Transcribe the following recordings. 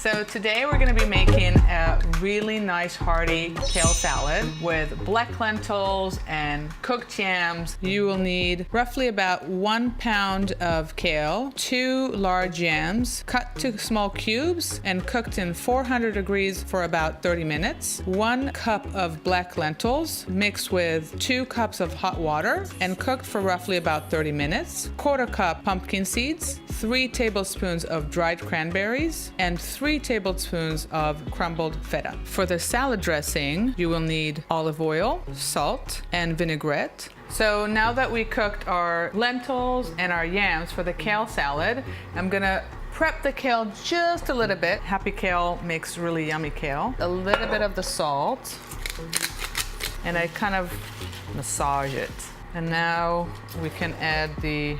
So today we're going to be making a really nice hearty kale salad with black lentils and cooked yams. You will need roughly about 1 pound of kale, 2 large yams cut to small cubes and cooked in 400 degrees for about 30 minutes, 1 cup of black lentils mixed with 2 cups of hot water and cooked for roughly about 30 minutes, 1/4 cup pumpkin seeds, 3 tablespoons of dried cranberries, and 3 tablespoons of crumbled feta. For the salad dressing, you will need olive oil, salt, and vinaigrette. So now that we cooked our lentils and our yams for the kale salad, I'm gonna prep the kale just a little bit. Happy kale makes really yummy kale. A little bit of the salt, and I kind of massage it. And now we can add the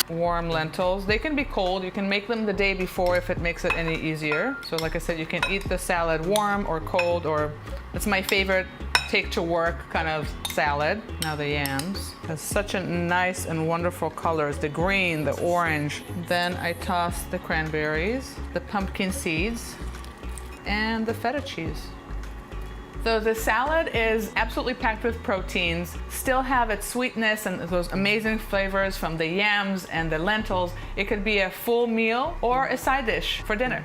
warm lentils. They can be cold. You can make them the day before if it makes it any easier. So like I said, you can eat the salad warm or cold, or it's my favorite take to work kind of salad. Now the yams has such a nice and wonderful colors, the green, the orange. Then I toss the cranberries, the pumpkin seeds, and the feta cheese. So the salad is absolutely packed with proteins, still have its sweetness and those amazing flavors from the yams and the lentils. It could be a full meal or a side dish for dinner.